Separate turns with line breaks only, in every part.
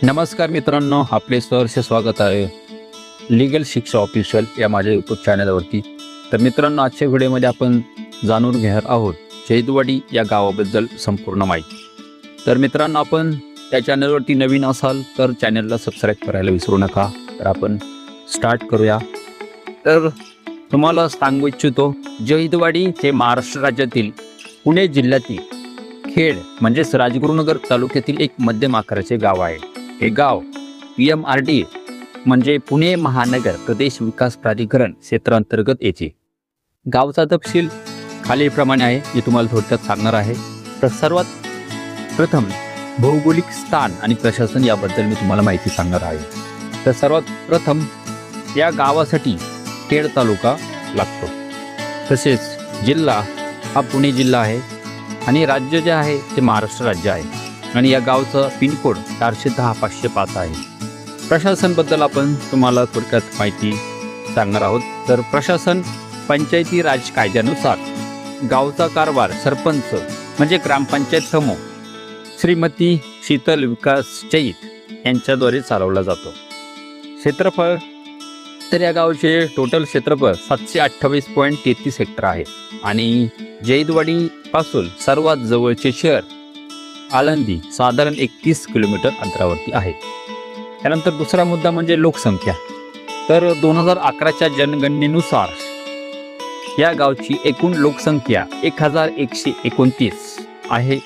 नमस्कार मित्रांनो, आपले सहर्ष स्वागत आहे लीगल शिक्षा ऑफिशियल या माझ्या यूट्यूब चॅनलवरती. तर मित्रांनो, आजच्या व्हिडिओमध्ये आपण जाणून घेणार आहोत जैदवाडी या गावाबद्दल संपूर्ण माहिती. तर मित्रांनो, आपण त्या चॅनलवरती नवीन असाल तर चॅनलला सबस्क्राईब करायला विसरू नका. तर आपण स्टार्ट करूया. तर तुम्हाला सांगू इच्छितो, जैदवाडी हे महाराष्ट्र राज्यातील पुणे जिल्ह्यातील खेड म्हणजेच राजगुरुनगर तालुक्यातील एक मध्यम आकाराचे गाव आहे. हे गाव PMRD म्हणजे पुणे महानगर प्रदेश विकास प्राधिकरण क्षेत्रांतर्गत येते. गावचा तपशील खालीलप्रमाणे आहे, जे तुम्हाला थोडक्यात सांगणार आहे. तर सर्वात प्रथम भौगोलिक स्थान आणि प्रशासन याबद्दल मी तुम्हाला माहिती सांगणार आहे. तर सर्वात प्रथम या गावासाठी खेड तालुका लागतो. तसेच जिल्हा हा पुणे जिल्हा आहे आणि राज्य जे आहे ते महाराष्ट्र राज्य आहे. आणि या गावचं पिनकोड 410-505 आहे. प्रशासनबद्दल आपण तुम्हाला थोडक्यात माहिती सांगणार आहोत. तर प्रशासन पंचायती राज कायद्यानुसार गावचा कारभार सरपंच म्हणजे ग्रामपंचायत समूह श्रीमती शीतल विकास चैत यांच्याद्वारे चालवला जातो. क्षेत्रफळ तर या गावचे टोटल क्षेत्रफळ 728.33 हेक्टर आहे. आणि जैदवाडी पासून सर्वात जवळचे शहर आळंदी साधारण 31 किलोमीटर अंतरावरती आहे. त्यानंतर दुसरा मुद्दा म्हणजे लोकसंख्या. तर 2011च्या जनगणनेनुसार या गावची एकूण लोकसंख्या 1129 आहे.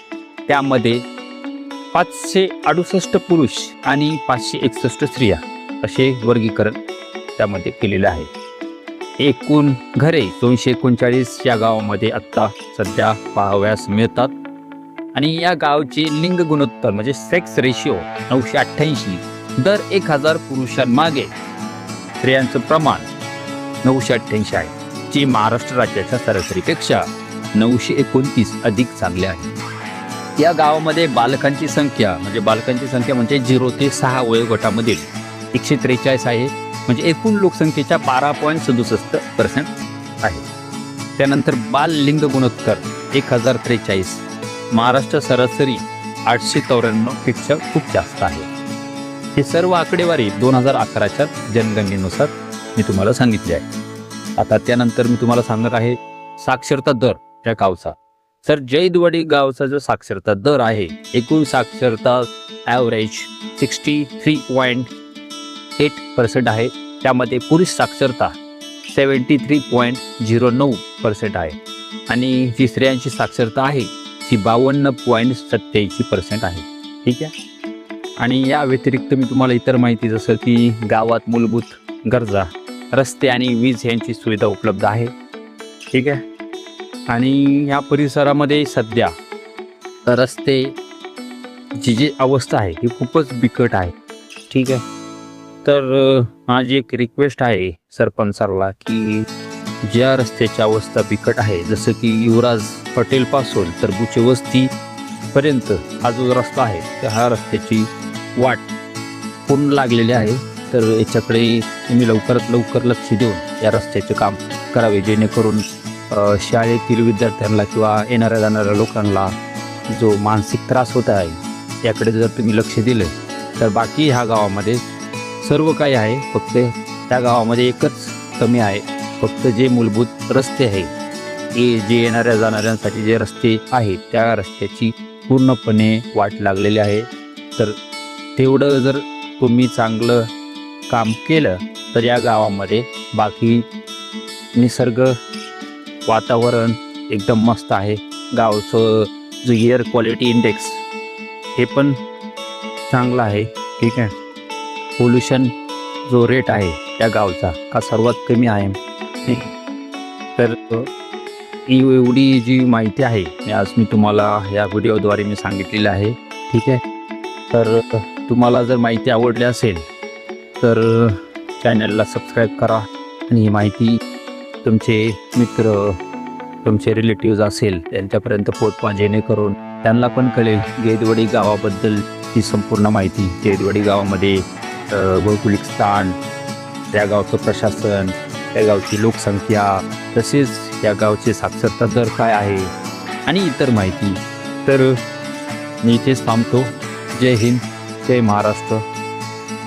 त्यामध्ये 568 पुरुष आणि 561 स्त्रिया असे वर्गीकरण त्यामध्ये केलेलं आहे. एकूण घरे 239 या गावामध्ये आत्ता सध्या पाहावयास मिळतात. आणि या गावचे लिंग गुणोत्तर म्हणजे सेक्स रेशिओ 988 दर 1000 पुरुषांमागे स्त्रियांचं प्रमाण 988 आहे, जे महाराष्ट्र राज्याच्या सरासरीपेक्षा 929 अधिक चांगले आहे. या गावामध्ये बालकांची संख्या म्हणजे 0 ते 6 वयोगटामधील 143 आहे, म्हणजे एकूण लोकसंख्येच्या 12.67% आहे. त्यानंतर बाल लिंग गुणोत्तर 1043, महाराष्ट्र सरासरी 894 पेक्षा खूप जास्त आहे. हे सर्व आकडेवारी 2011च्या जनगणनेनुसार मी तुम्हाला सांगितले आहे. आता त्यानंतर मी तुम्हाला सांगणार आहे साक्षरता दर या गावचा. तर जैदवाडी गावचा जो साक्षरता दर आहे, एकूण साक्षरता ॲव्हरेज 63.8% आहे. त्यामध्ये पुरुष साक्षरता 73.09% आहे आणि जी स्त्रियांची साक्षरता आहे ती 52.87% आहे. ठीक आहे. आणि या व्यतिरिक्त मी तुम्हाला इतर माहिती जसं की गावात मूलभूत गरजा, रस्ते आणि वीज यांची सुविधा उपलब्ध आहे. ठीक आहे. आणि या परिसरामध्ये सध्या रस्ते जी अवस्था आहे ही खूपच बिकट आहे. ठीक आहे. तर माझी एक रिक्वेस्ट आहे सरपंचाला की ज्या रस्त्याची अवस्था बिकट आहे, जसं की युवराज हॉटेलपासून तर बुचे वस्तीपर्यंत हा जो रस्ता आहे तर हा रस्त्याची वाट पूर्ण लागलेली आहे. तर याच्याकडे तुम्ही लवकरात लवकर लक्ष देऊन या रस्त्याचे काम करावे, जेणेकरून शाळेतील विद्यार्थ्यांना किंवा येणाऱ्या जाणाऱ्या लोकांना जो मानसिक त्रास होत आहे याकडे जर तुम्ही लक्ष दिलं तर बाकी ह्या गावामध्ये सर्व काही आहे. फक्त त्या गावामध्ये एकच कमी आहे, फक्त जे मूलभूत रस्ते आहे हे जे येणाऱ्या जाणाऱ्यांसाठी जे रस्ते आहेत त्या रस्त्याची पूर्णपणे वाट लागलेली आहे. तर तेवढं जर तुम्ही चांगलं काम केलं तर या गावामध्ये बाकी निसर्ग वातावरण एकदम मस्त आहे. गावचं जो एअर क्वालिटी इंडेक्स हे पण चांगलं आहे. ठीक आहे. पोल्युशन जो रेट आहे या गावचा हा सर्वात कमी आहे. तर एवढी जी माहिती आहे आज मी तुम्हाला या व्हिडिओद्वारे मी सांगितलेली आहे. ठीक आहे. तर तुम्हाला जर माहिती आवडली असेल तर चॅनलला सबस्क्राईब करा आणि ही माहिती तुमचे मित्र, तुमचे रिलेटिव्ज असेल त्यांच्यापर्यंत पोहोचवा, जेणेकरून त्यांना पण कळेल जैदवाडी गावाबद्दल ही संपूर्ण माहिती. जैदवाडी गावामध्ये भौगोलिक स्थान, त्या गावचं प्रशासन, त्या गावची लोकसंख्या, तसेच या गावचे साक्षरता दर काय आहे आणि इतर माहिती. तर मी इथेच थांबतो. जय हिंद, जय महाराष्ट्र.